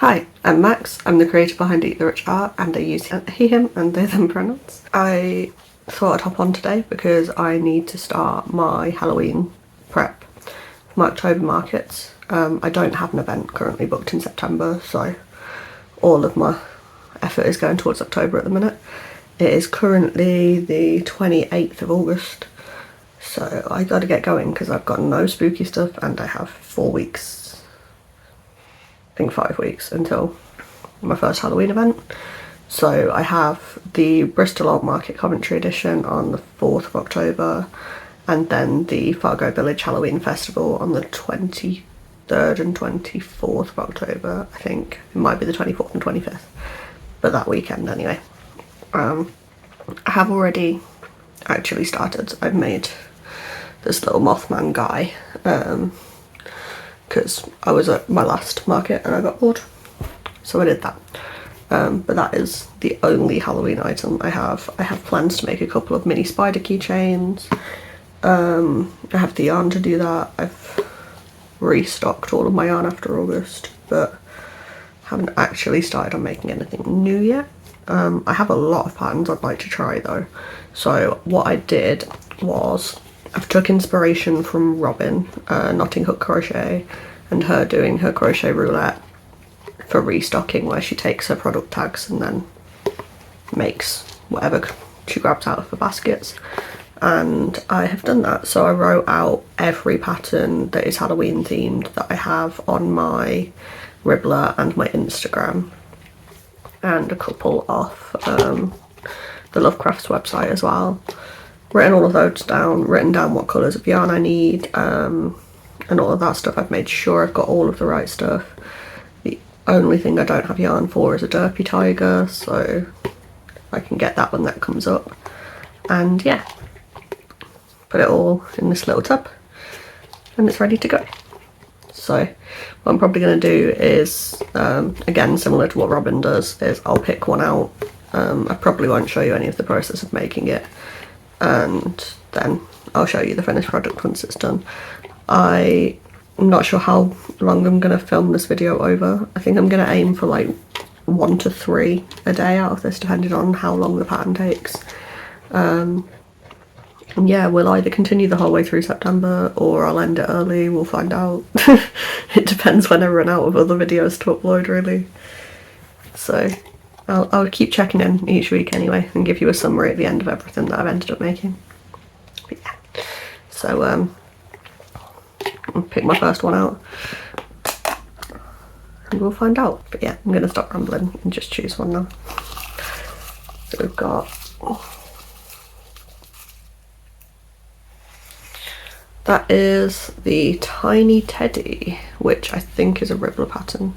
Hi, I'm Max. I'm the creator behind Eat the Rich Art, and I use he, him, and they, them pronouns. I thought I'd hop on today because I need to start my Halloween prep for my October markets. I don't have an event currently booked in September, so all of my effort is going towards October at the minute. It is currently the 28th of August, so I gotta get going because I've got no spooky stuff and I have 4 weeks, I think 5 weeks until my first Halloween event. So I have the Bristol Old Market Coventry edition on the 4th of October, and then the Fargo Village Halloween Festival on the 23rd and 24th of October. I think it might be the 24th and 25th, but that weekend anyway. I have already actually started. I've made this little Mothman guy because I was at my last market and I got bored, so I did that. But that is the only Halloween item I have. I have plans to make a couple of mini spider keychains. I have the yarn to do that. I've restocked all of my yarn after August, but haven't actually started on making anything new yet. I have a lot of patterns I'd like to try though. So what I did was I've took inspiration from Robin, Notting Hook Crochet, and her doing her crochet roulette for restocking, where she takes her product tags and then makes whatever she grabs out of the baskets. And I have done that. So I wrote out every pattern that is Halloween themed that I have on my Ribbler and my Instagram, and a couple off the Lovecrafts website as well. Written all of those down, written down what colours of yarn I need, and all of that stuff. I've made sure I've got all of the right stuff. The only thing I don't have yarn for is a Derpy Tiger, so I can get that when that comes up. And yeah, put it all in this little tub and it's ready to go. So what I'm probably going to do is, again, similar to what Robin does, is I'll pick one out. I probably won't show you any of the process of making it, and then I'll show you the finished product once it's done. I'm not sure how long I'm going to film this video over. I think I'm going to aim for like 1 to 3 a day out of this, depending on how long the pattern takes. And yeah, we'll either continue the whole way through September or I'll end it early, we'll find out. It depends when I run out of other videos to upload, really. So I'll keep checking in each week anyway and give you a summary at the end of everything that I've ended up making. But yeah, so I'll pick my first one out and we'll find out. But yeah, I'm going to stop rambling and just choose one now. So we've got... that is the Tiny Teddy, which I think is a Ribbler pattern.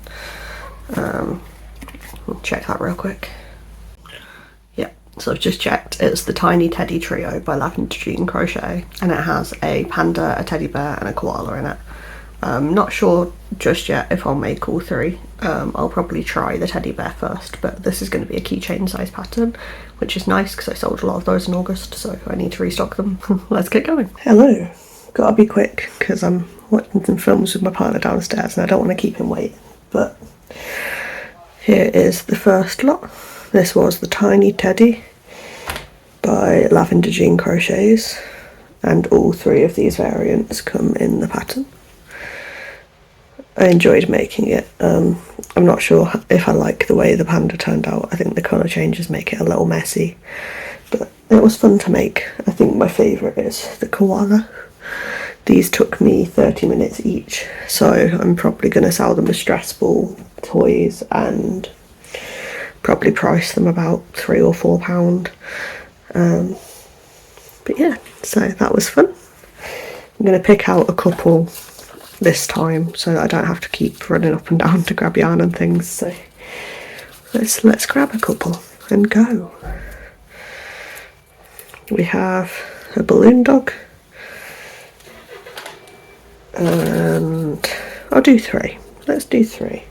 I'll check that real quick. Yeah, so I've just checked. It's the Tiny Teddy Trio by Lavender Jean Crochet, and it has a panda, a teddy bear, and a koala in it. Not sure just yet if I'll make all three. I'll probably try the teddy bear first, but this is going to be a keychain size pattern, which is nice because I sold a lot of those in August, so I need to restock them. Let's get going. Hello. Gotta be quick because I'm watching some films with my partner downstairs and I don't want to keep him waiting. But here is the first lot. This was the Tiny Teddy by Lavender Jean Crochets, and all 3 of these variants come in the pattern. I enjoyed making it. I'm not sure if I like the way the panda turned out. I think the colour changes make it a little messy, but it was fun to make. I think my favourite is the koala. These took me 30 minutes each, so I'm probably going to sell them as stress ball toys and probably price them about £3 or £4. But yeah, so that was fun. I'm going to pick out a couple this time so that I don't have to keep running up and down to grab yarn and things, so let's grab a couple and go. We have a balloon dog, and I'll do 3. Let's do 3.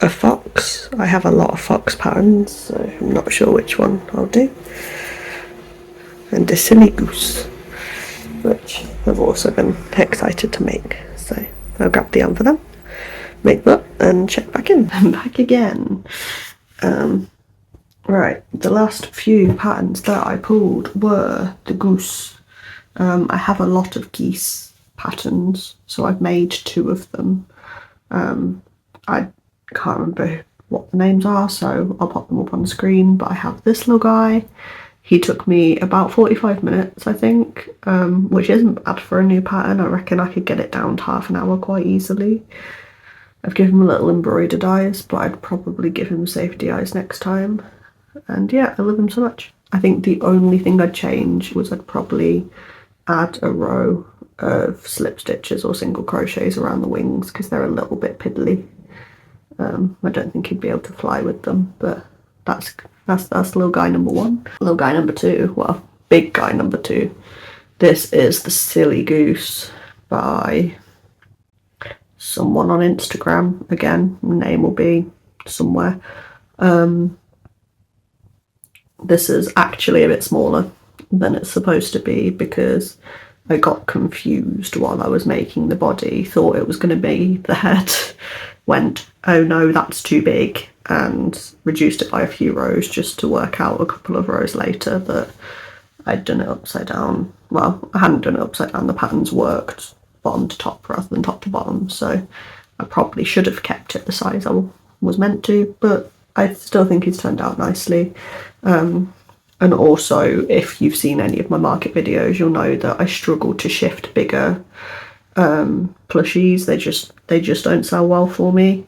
A fox. I have a lot of fox patterns, so I'm not sure which one I'll do. And a silly goose, which I've also been excited to make, so I'll grab the yarn for them. make that and check back in. I'm back again. Right, the last few patterns that I pulled were the goose. I have a lot of geese patterns, so I've made 2 of them. I can't remember what the names are, so I'll pop them up on the screen, but I have this little guy. He took me about 45 minutes, I think, which isn't bad for a new pattern. I reckon I could get it down to half an hour quite easily. I've given him a little embroidered eyes, but I'd probably give him safety eyes next time. And yeah, I love him so much. I think the only thing I'd change was I'd probably add a row of slip stitches or single crochets around the wings because they're a little bit piddly. I don't think he'd be able to fly with them, but that's little guy number 1. Little guy number 2, well, big guy number 2. This is the Silly Goose by someone on Instagram. Again, name will be somewhere. This is actually a bit smaller than it's supposed to be because I got confused while I was making the body, thought it was going to be the head, went, oh no, that's too big, and reduced it by a few rows just to work out a couple of rows later that I'd done it upside down. Well, I hadn't done it upside down, the patterns worked bottom to top rather than top to bottom, so I probably should have kept it the size I was meant to, but I still think it's turned out nicely. And also, if you've seen any of my market videos, you'll know that I struggle to shift bigger plushies. They just don't sell well for me,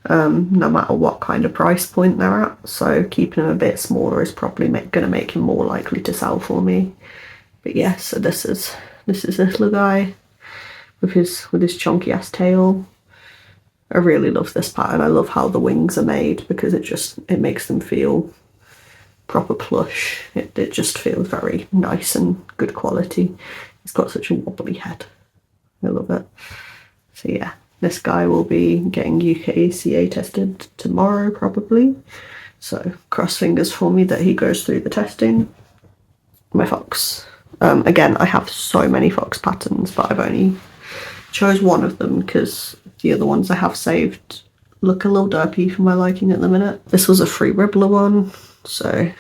no matter what kind of price point they're at. So keeping them a bit smaller is probably going to make him more likely to sell for me. But yeah, so this is this little guy with his chunky ass tail. I really love this pattern. I love how the wings are made because it makes them feel proper plush. It just feels very nice and good quality. It's got such a wobbly head. I love it. So yeah, this guy will be getting UKCA tested tomorrow probably. So cross fingers for me that he goes through the testing. My fox. Again, I have so many fox patterns, but I've only chose one of them because the other ones I have saved look a little derpy for my liking at the minute. This was a free ribbler one. So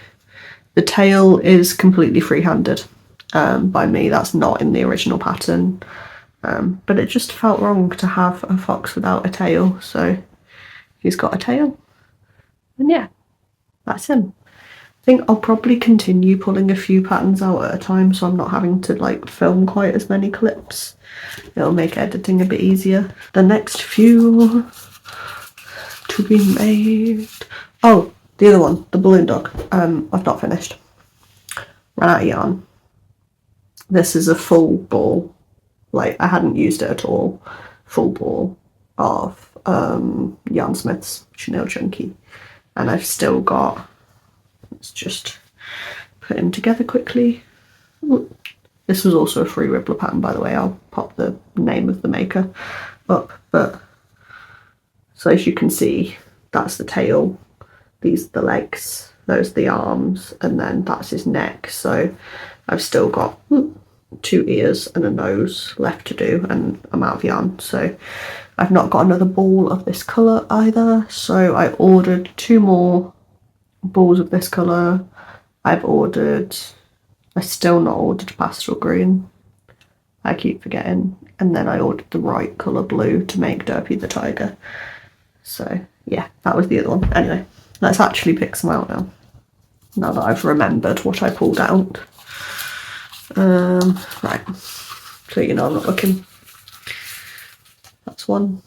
the tail is completely free-handed by me. That's not in the original pattern, but it just felt wrong to have a fox without a tail, so he's got a tail, and yeah, that's him. I think I'll probably continue pulling a few patterns out at a time so I'm not having to like film quite as many clips. It'll make editing a bit easier. The next few to be made. Oh, the other one, the balloon dog, I've not finished. Ran out of yarn. This is a full ball, like I hadn't used it at all, full ball of Yarn Smith's Chenille Chunky. And I've still got, let's just put them together quickly. Ooh. This was also a free ribbler pattern, by the way. I'll pop the name of the maker up, but so as you can see, that's the tail. These are the legs, those are the arms, and then that's his neck. So I've still got 2 ears and a nose left to do, and I'm out of yarn. So I've not got another ball of this colour either. So I ordered 2 more balls of this colour. I've still not ordered pastel green. I keep forgetting. And then I ordered the right colour blue to make Derpy the tiger. So yeah, that was the other one. Anyway. Let's actually pick some out now that I've remembered what I pulled out. Right, so you know I'm not looking. That's 1,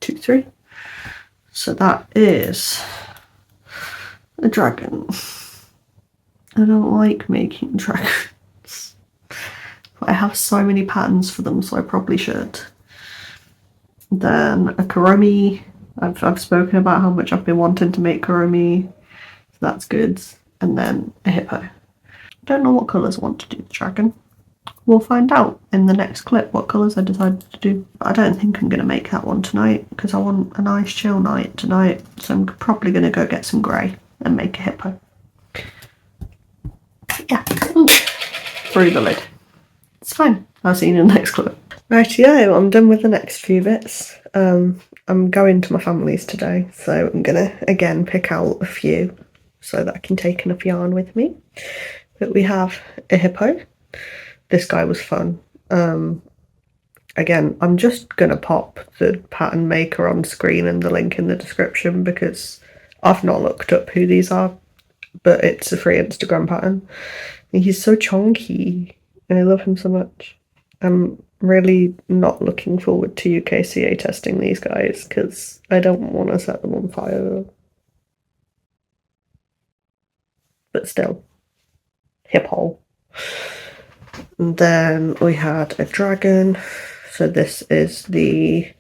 2, 3. So that is a dragon. I don't like making dragons, but I have so many patterns for them, so I probably should. Then a Kuromi. I've spoken about how much I've been wanting to make Kuromi, so that's good. And then a hippo. I don't know what colours I want to do the dragon. We'll find out in the next clip what colours I decided to do. But I don't think I'm going to make that one tonight because I want a nice chill night tonight. So I'm probably going to go get some grey and make a hippo. Yeah, through the lid. It's fine. I'll see you in the next clip. Rightio, I'm done with the next few bits. I'm going to my family's today, so I'm gonna again pick out a few so that I can take enough yarn with me. But we have a hippo. This guy was fun. Again, I'm just gonna pop the pattern maker on screen and the link in the description because I've not looked up who these are, but it's a free Instagram pattern. And he's so chonky and I love him so much. I'm really not looking forward to UKCA testing these guys because I don't want to set them on fire. But still, hippo. And then we had a dragon. So this is the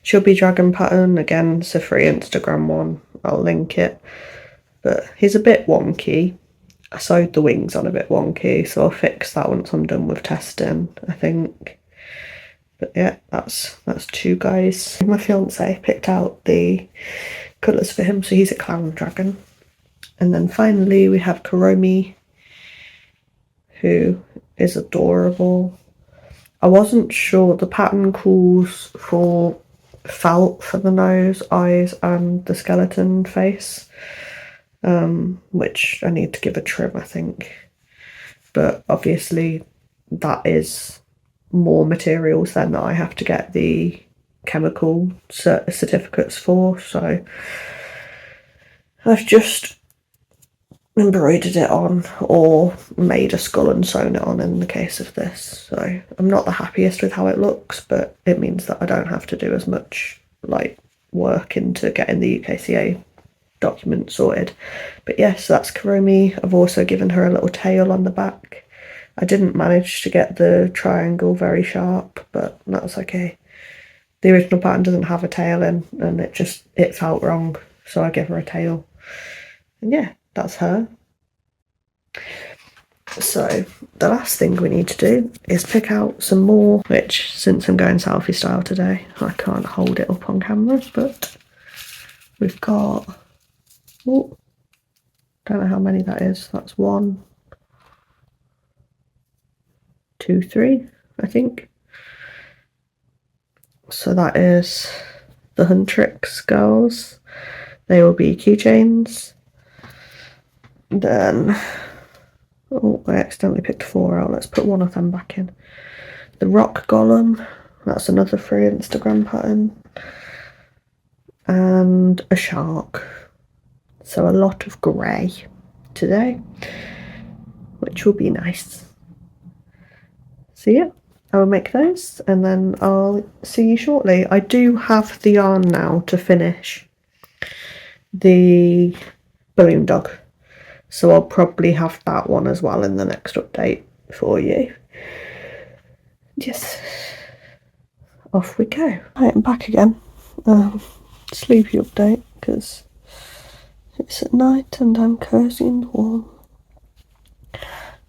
chubby dragon pattern. Again, it's a free Instagram one. I'll link it. But he's a bit wonky. I sewed the wings on a bit wonky, so I'll fix that once I'm done with testing, I think. But yeah, that's two guys. My fiance picked out the colours for him, so he's a clown dragon. And then finally we have Kuromi, who is adorable. I wasn't sure, the pattern calls for felt for the nose, eyes and the skeleton face, which I need to give a trim, I think. But obviously that is more materials than I have to get the chemical certificates for, so I've just embroidered it on or made a skull and sewn it on in the case of this. So I'm not the happiest with how it looks, but it means that I don't have to do as much like work into getting the UKCA document sorted. But yes, that's Kuromi. I've also given her a little tail on the back. I didn't manage to get the triangle very sharp, but that's okay. The original pattern doesn't have a tail in, and it felt wrong, so I gave her a tail. And yeah, that's her. So the last thing we need to do is pick out some more, which since I'm going selfie style today, I can't hold it up on camera, but we've got, oh, don't know how many that is. That's 1, 2, 3, I think. So that is the Huntrix girls. They will be keychains. Then, oh, I accidentally picked 4 out. Let's put one of them back in. The rock golem. That's another free Instagram pattern. And a shark. So a lot of grey today, which will be nice. So yeah, I will make those and then I'll see you shortly. I do have the yarn now to finish the balloon dog, so I'll probably have that one as well in the next update for you. Yes, off we go. Right, I'm back again. Sleepy update because it's at night and I'm cozy and warm.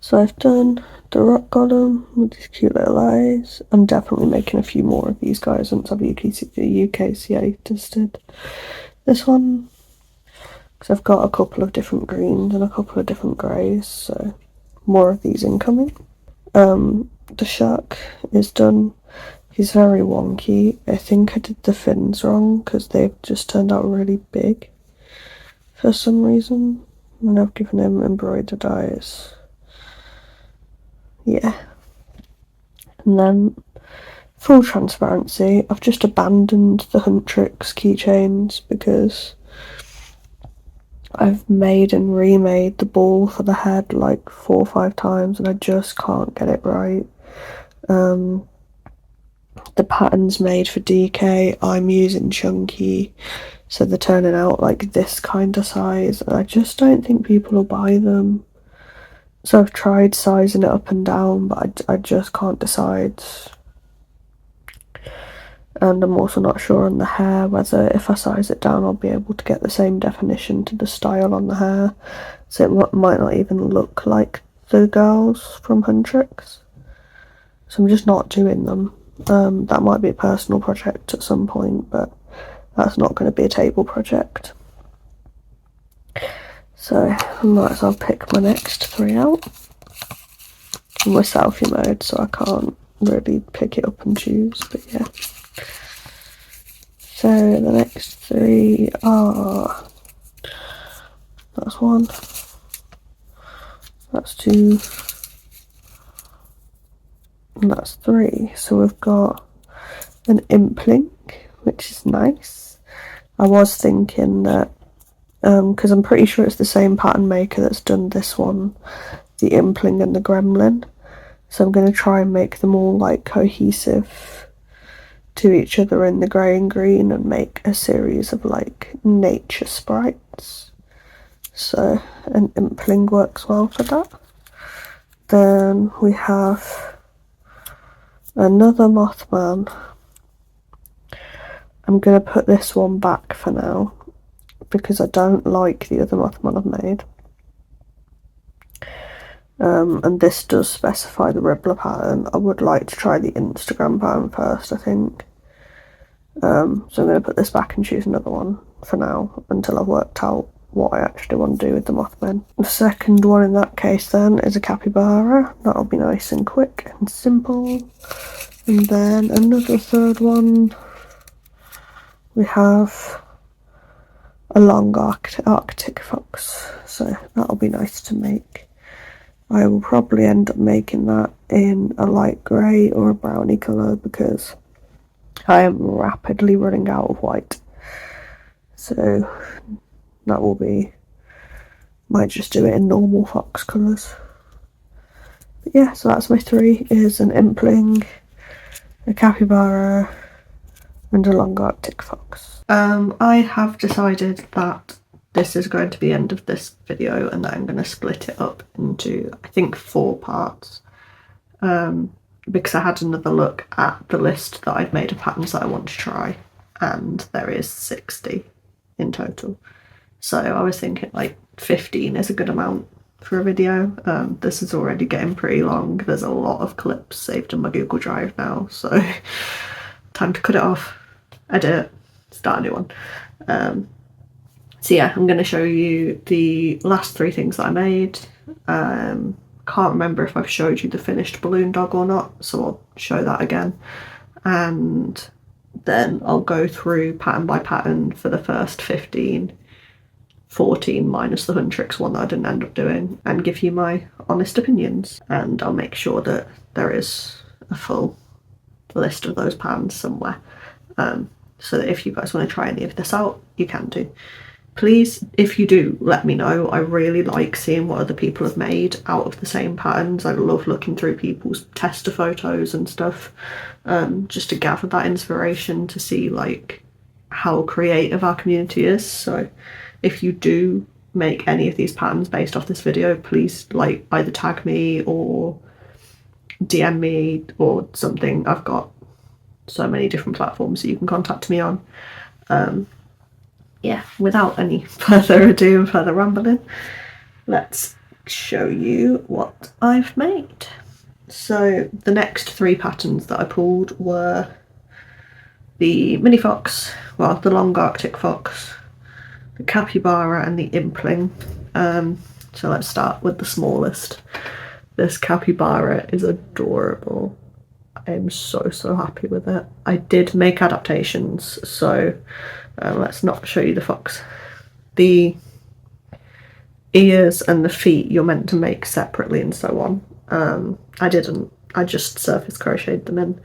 So I've done the rock golem with these cute little eyes. I'm definitely making a few more of these guys once I've UKCA tested this one, because I've got a couple of different greens and a couple of different greys, so more of these incoming. The shark is done. He's very wonky. I think I did the fins wrong because they've just turned out really big for some reason, and I've given him embroidered eyes. Yeah. And then, full transparency, I've just abandoned the Huntrix keychains because I've made and remade the ball for the head like 4 or 5 times and I just can't get it right. The patterns made for DK, I'm using chunky, so they're turning out like this kind of size, and I just don't think people will buy them. So I've tried sizing it up and down, but I just can't decide. And I'm also not sure on the hair whether if I size it down I'll be able to get the same definition to the style on the hair, so it might not even look like the girls from Huntrix. So I'm just not doing them. That might be a personal project at some point, but that's not going to be a table project. So I might as well pick my next 3 out. I'm with selfie mode, so I can't really pick it up and choose, but yeah. So the next 3 are, that's 1, that's 2, and that's 3. So we've got an impling, which is nice. I was thinking that, because I'm pretty sure it's the same pattern maker that's done this one, the impling and the gremlin. So I'm going to try and make them all like cohesive to each other in the grey and green and make a series of like nature sprites. So an impling works well for that. Then we have another Mothman. I'm going to put this one back for now because I don't like the other Mothman I've made. And this does specify the Ribbler pattern. I would like to try the Instagram pattern first, I think. So I'm going to put this back and choose another one for now until I've worked out what I actually want to do with the Mothman. The second one in that case then is a capybara. That'll be nice and quick and simple. And then another third one, we have a long Arctic fox. So that'll be nice to make. I will probably end up making that in a light grey or a brownie colour because I am rapidly running out of white. So that will be, might just do it in normal fox colours. But yeah, so that's my 3, is an impling, a capybara and a long Arctic fox. I have decided that this is going to be the end of this video and that I'm going to split it up into, I think, 4 parts. Because I had another look at the list that I've made of patterns that I want to try, and there is 60 in total. So I was thinking like 15 is a good amount for a video. This is already getting pretty long. There's a lot of clips saved in my Google Drive now, so time to cut it off, edit it, start a new one. So yeah, I'm going to show you the last 3 things that I made. Can't remember if I've showed you the finished balloon dog or not, so I'll show that again. And then I'll go through pattern by pattern for the first 15, 14 minus the Huntrix one that I didn't end up doing, and give you my honest opinions. And I'll make sure that there is a full list of those patterns somewhere, so that if you guys want to try any of this out, you can do. Please, if you do, let me know. I really like seeing what other people have made out of the same patterns. I love looking through people's tester photos and stuff, just to gather that inspiration to see like how creative our community is. So if you do make any of these patterns based off this video, please like either tag me or DM me or something. I've got so many different platforms that you can contact me on. Yeah, without any further ado and further rambling, let's show you what I've made. So the next 3 patterns that I pulled were the mini fox, well, the long Arctic fox, the capybara and the impling. So let's start with the smallest. This capybara is adorable. I'm so happy with it. I did make adaptations, so let's not show you the fox. The ears and the feet you're meant to make separately and so on. I didn't. I just surface crocheted them in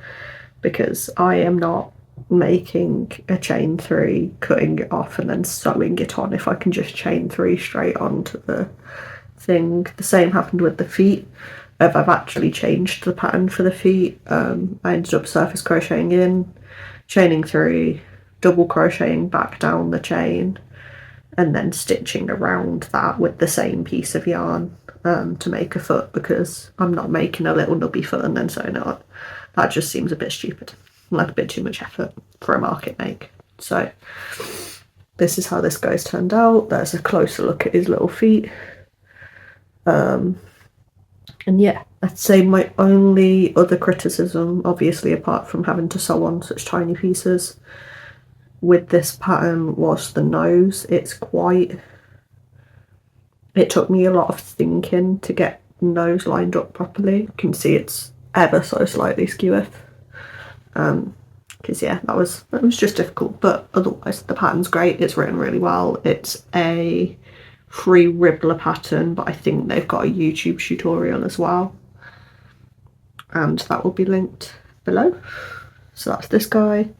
because I am not making a chain 3, cutting it off and then sewing it on if I can just chain 3 straight onto the thing. The same happened with the feet. I've actually changed the pattern for the feet. I ended up surface crocheting in, chaining 3, double crocheting back down the chain, and then stitching around that with the same piece of yarn to make a foot, because I'm not making a little nubby foot and then sewing it on. That just seems a bit stupid, like a bit too much effort for a market make. So this is how this guy's turned out. There's a closer look at his little feet. And yeah, I'd say my only other criticism, obviously apart from having to sew on such tiny pieces, with this pattern was the nose. It took me a lot of thinking to get the nose lined up properly. You can see it's ever so slightly skeweth. Because yeah, that was just difficult, but otherwise the pattern's great. It's written really well. It's a free Ribbler pattern, but I think they've got a YouTube tutorial as well, and that will be linked below. So that's this guy.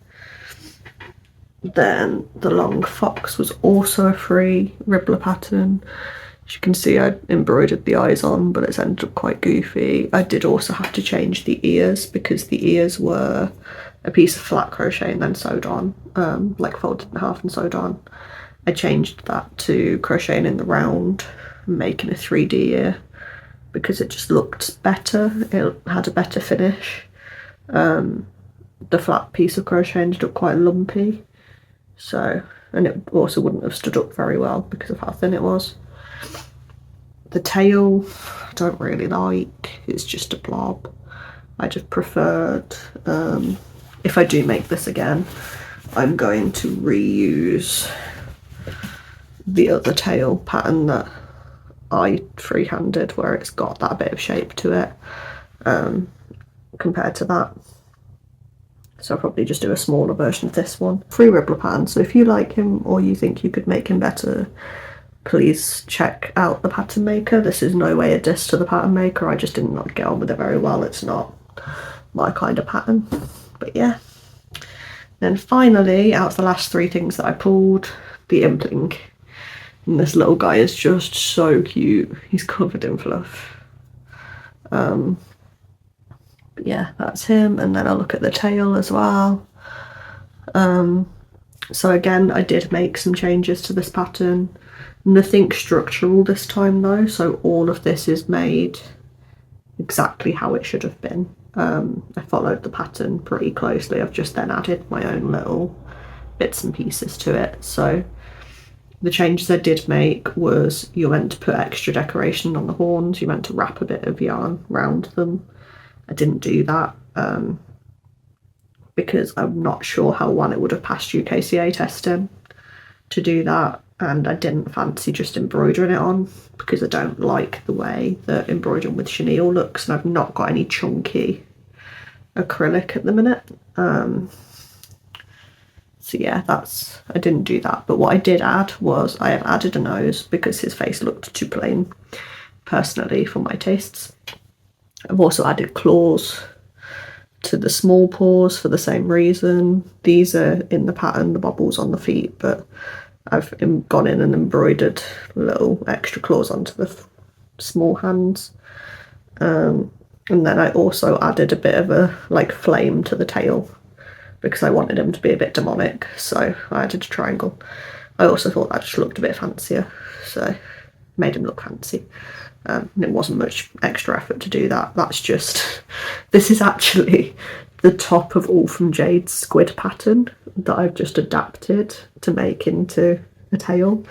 Then the long fox was also a free Ribbler pattern. As you can see, I embroidered the eyes on, but it's ended up quite goofy. I did also have to change the ears because the ears were a piece of flat crochet and then sewed on, like folded in half and sewed on. I changed that to crocheting in the round and making a 3D ear because it just looked better. It had a better finish. The flat piece of crochet ended up quite lumpy, so, and it also wouldn't have stood up very well because of how thin it was. The tail I don't really like, it's just a blob. I just preferred, if I do make this again, I'm going to reuse the other tail pattern that I freehanded, where it's got that bit of shape to it, compared to that. So I'll probably just do a smaller version of this one. Free Ribbler pattern, so if you like him or you think you could make him better, please check out the pattern maker. This is no way a diss to the pattern maker, I just did not get on with it very well. It's not my kind of pattern, but yeah. Then finally, out of the last 3 things that I pulled, the impling. And this little guy is just so cute. He's covered in fluff. But yeah, that's him. And then I'll look at the tail as well. So again, I did make some changes to this pattern. Nothing structural this time though, so all of this is made exactly how it should have been. I followed the pattern pretty closely. I've just then added my own little bits and pieces to it. So the changes I did make was, you're meant to put extra decoration on the horns, you're meant to wrap a bit of yarn around them. I didn't do that because I'm not sure how well it would have passed UKCA testing to do that, and I didn't fancy just embroidering it on because I don't like the way that embroidering with chenille looks, and I've not got any chunky acrylic at the minute. So yeah, I didn't do that. But what I did add was, I have added a nose because his face looked too plain, personally, for my tastes. I've also added claws to the small paws for the same reason. These are in the pattern, the bobbles on the feet, but I've gone in and embroidered little extra claws onto the small hands. And then I also added a bit of a flame to the tail because I wanted him to be a bit demonic, so I added a triangle. I also thought that just looked a bit fancier, so made him look fancy. And it wasn't much extra effort to do that. That's just, this is actually the top of All From Jade's squid pattern that I've just adapted to make into a tail.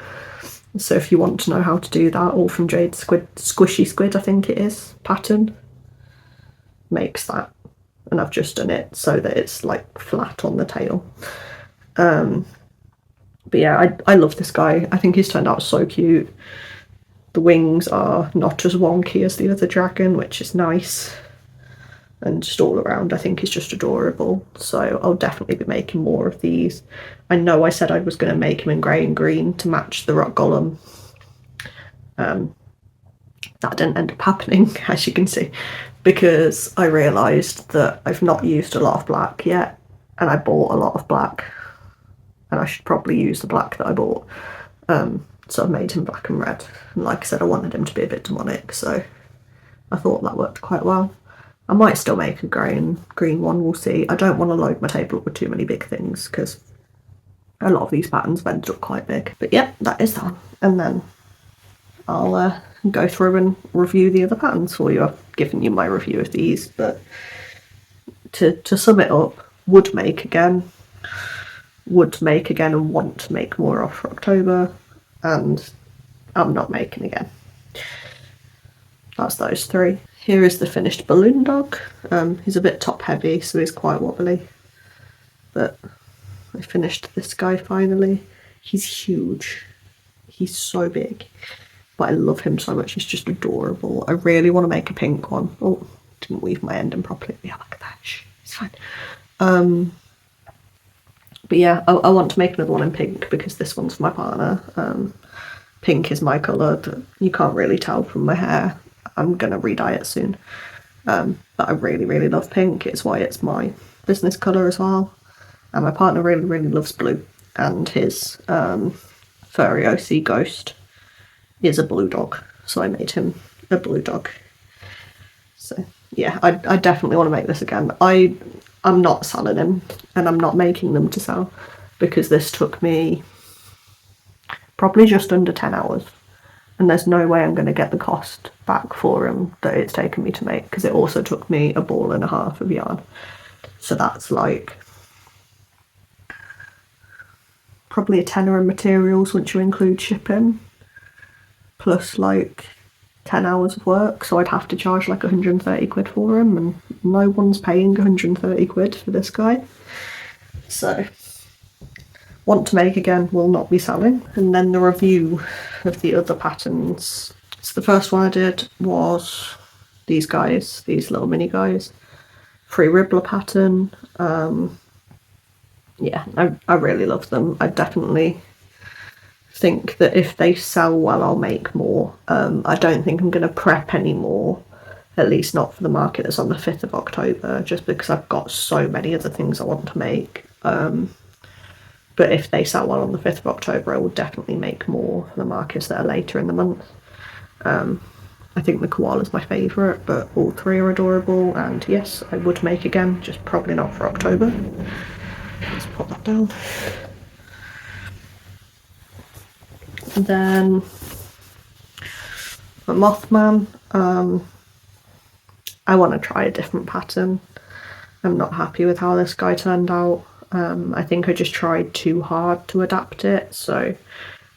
So if you want to know how to do that, All From Jade's squishy squid, I think it is, pattern makes that, and I've just done it so that it's like flat on the tail. But yeah, I love this guy. I think he's turned out so cute. The wings are not as wonky as the other dragon, which is nice. And just all around, I think he's just adorable. So I'll definitely be making more of these. I know I said I was going to make him in grey and green to match the rock golem. That didn't end up happening, as you can see, because I realised that I've not used a lot of black yet, and I bought a lot of black, and I should probably use the black that I bought. So I've made him black and red. And like I said, I wanted him to be a bit demonic, so I thought that worked quite well. I might still make a grey and green one, we'll see. I don't want to load my table up with too many big things because a lot of these patterns have ended up quite big. But yeah, that is that one. And then I'll go through and review the other patterns for you. I've given you my review of these, but to sum it up, would make again and want to make more of for October, and I'm not making again. That's those 3. Here is the finished balloon dog. He's a bit top heavy, so he's quite wobbly, but I finished this guy finally. He's huge. He's so big, but I love him so much. He's just adorable. I really want to make a pink one. Oh, didn't weave my ending properly. Yeah, look at that. Shh, it's fine. But yeah, I want to make another one in pink because this one's for my partner. Pink is my colour. You can't really tell from my hair. I'm gonna re-dye it soon. But I really, really love pink. It's why it's my business colour as well. And my partner really, really loves blue. And his furry OC ghost is a blue dog. So I made him a blue dog. So yeah, I definitely want to make this again. I'm not selling him, and I'm not making them to sell, because this took me probably just under 10 hours. And there's no way I'm going to get the cost back for him that it's taken me to make, because it also took me a ball and a half of yarn. So that's like probably a tenner in materials once you include shipping, plus like 10 hours of work. So I'd have to charge like 130 quid for him, and no one's paying 130 quid for this guy. So want to make again, will not be selling. And then the review of the other patterns. So the first one I did was these guys, these little mini guys. Free Ribbler pattern. Yeah, I really love them. I definitely think that if they sell well, I'll make more. I don't think I'm going to prep any more, at least not for the market that's on the 5th of October, just because I've got so many other things I want to make. But if they sell well on the 5th of October, I will definitely make more for the markets that are later in the month. I think the koala's my favourite, but all three are adorable, and yes, I would make again, just probably not for October. Let's put that down. And then a Mothman. I want to try a different pattern. I'm not happy with how this guy turned out. I think I just tried too hard to adapt it, so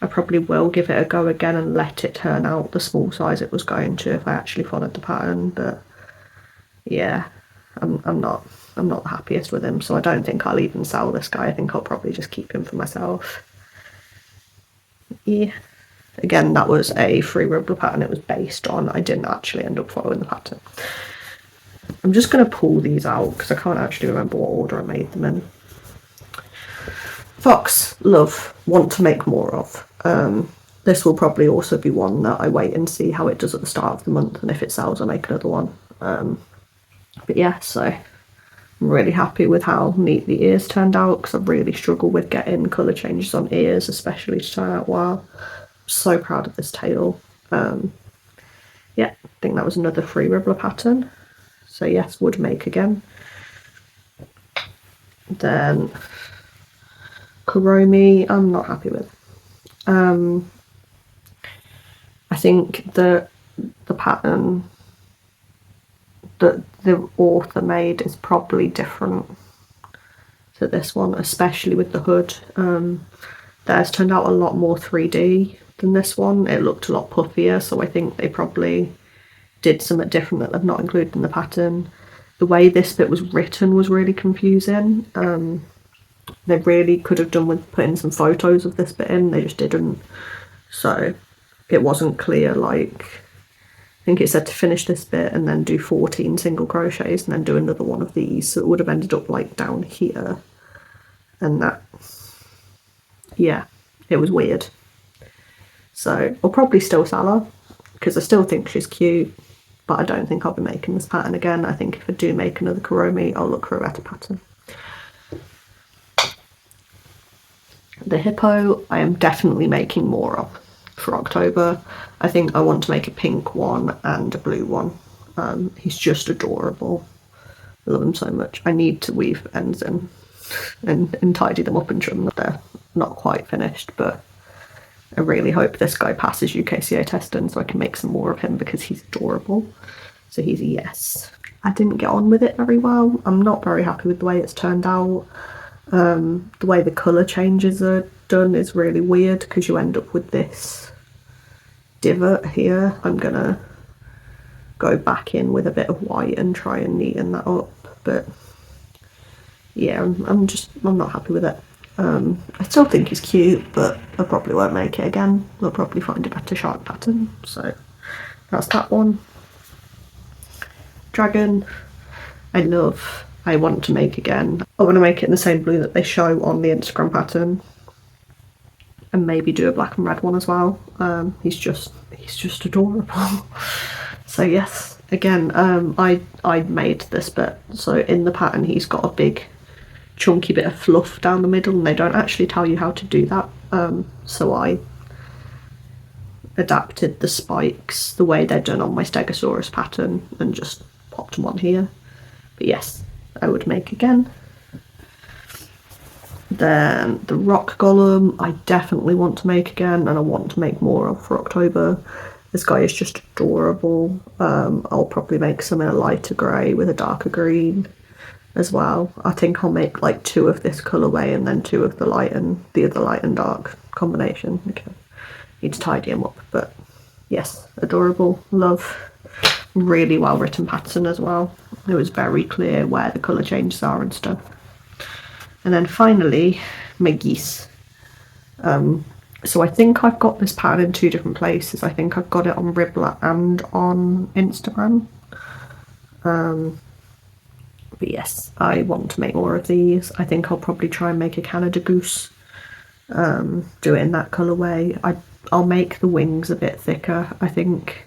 I probably will give it a go again and let it turn out the small size it was going to if I actually followed the pattern. But yeah, I'm not the happiest with him, so I don't think I'll even sell this guy. I think I'll probably just keep him for myself. Yeah, again, that was a Free Ribbler pattern it was based on. I didn't actually end up following the pattern. I'm just going to pull these out because I can't actually remember what order I made them in. Fox, love, want to make more of. This will probably also be one that I wait and see how it does at the start of the month, and if it sells I'll make another one. But yeah, so I'm really happy with how neat the ears turned out, because I've really struggled with getting colour changes on ears, especially to turn out well. I'm so proud of this tail. Yeah, I think that was another Free Ribbler pattern. So yes, would make again. Then Kuromi, I'm not happy with. I think that the pattern that the author made is probably different to this one, especially with the hood. Theirs turned out a lot more 3D than this one. It looked a lot puffier, so I think they probably did something different that they've not included in the pattern. The way this bit was written was really confusing. They really could have done with putting some photos of this bit in, they just didn't. So it wasn't clear, like, I think it said to finish this bit and then do 14 single crochets and then do another one of these, so it would have ended up like down here. And that, yeah, it was weird. So I'll probably still sell her, because I still think she's cute, but I don't think I'll be making this pattern again. I think if I do make another Kuromi, I'll look for a better pattern. The hippo, I am definitely making more of for October. I think I want to make a pink one and a blue one. He's just adorable. I love him so much. I need to weave ends in and tidy them up and trim them. They're not quite finished, but I really hope this guy passes UKCA testing so I can make some more of him, because he's adorable. So he's a yes. I didn't get on with it very well. I'm not very happy with the way it's turned out. The way the colour changes are done is really weird, because you end up with this divot here. I'm gonna go back in with a bit of white and try and neaten that up, but yeah, I'm not happy with it. I still think he's cute, but I probably won't make it again. I'll probably find a better shark pattern. So that's that one. dragon. I want to make again. I want to make it in the same blue that they show on the Instagram pattern, and maybe do a black and red one as well. He's just adorable. So yes, again, I made this bit. So in the pattern, he's got a big chunky bit of fluff down the middle, and they don't actually tell you how to do that. So I adapted the spikes the way they're done on my Stegosaurus pattern and just popped them on here. But yes, I would make again. Then the rock golem, I definitely want to make again, and I want to make more of for October. This guy is just adorable. I'll probably make some in a lighter grey with a darker green as well. I think I'll make like 2 of this colourway and then 2 of the light and the other light and dark combination. Okay, need to tidy him up, but yes, adorable. Love. Really well written pattern as well. It was very clear where the colour changes are and stuff. And then finally, my geese. So I think I've got this pattern in 2 different places. I think I've got it on Ribbler and on Instagram. But yes, I want to make more of these. I think I'll probably try and make a Canada goose. Do it in that colourway. I'll make the wings a bit thicker, I think.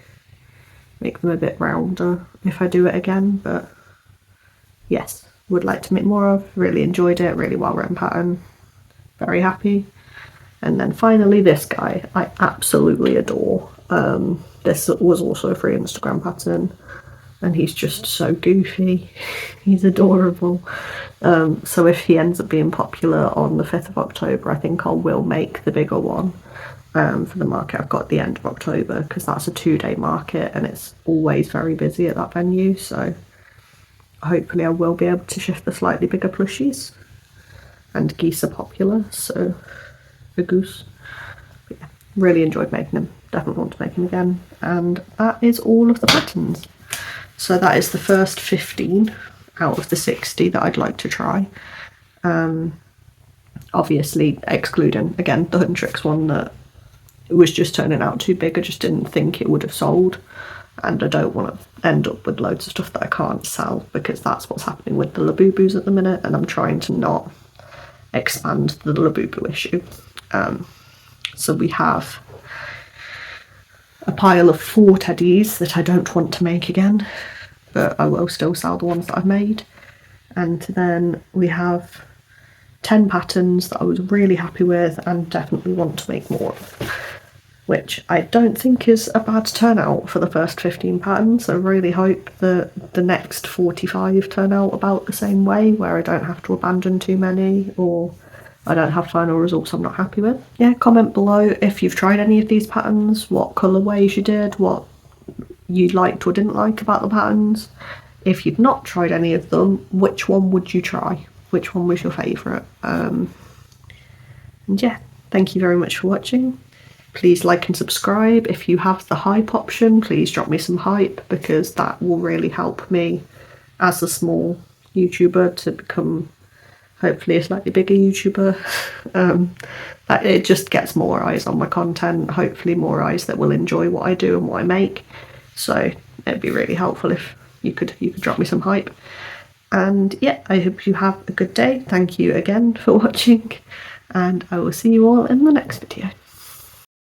Make them a bit rounder if I do it again, but yes, would like to make more of. Really enjoyed it, really well written pattern, very happy. And then finally this guy, I absolutely adore. This was also a free Instagram pattern, and he's just so goofy. He's adorable. So if he ends up being popular on the 5th of October, I think I will make the bigger one. For the market I've got at the end of October, because that's a 2-day market and it's always very busy at that venue, so hopefully I will be able to shift the slightly bigger plushies. And geese are popular, so a goose. But yeah, really enjoyed making them, definitely want to make them again. And that is all of the patterns. So that is the first 15 out of the 60 that I'd like to try. Obviously excluding again the Huntrix one that it was just turning out too big. I just didn't think it would have sold, and I don't want to end up with loads of stuff that I can't sell, because that's what's happening with the Labubus at the minute, and I'm trying to not expand the Labubu issue. So we have a pile of 4 teddies that I don't want to make again, but I will still sell the ones that I've made. And then we have 10 patterns that I was really happy with and definitely want to make more of, which I don't think is a bad turnout for the first 15 patterns. I really hope that the next 45 turn out about the same way, where I don't have to abandon too many, or I don't have final results I'm not happy with. Yeah, comment below if you've tried any of these patterns, what colourways you did, what you liked or didn't like about the patterns. If you've not tried any of them, which one would you try? Which one was your favourite? And yeah, thank you very much for watching. Please like and subscribe. If you have the hype option, please drop me some hype, because that will really help me as a small YouTuber to become hopefully a slightly bigger YouTuber. It just gets more eyes on my content, hopefully more eyes that will enjoy what I do and what I make. So it'd be really helpful if you could drop me some hype. And yeah, I hope you have a good day. Thank you again for watching, and I will see you all in the next video.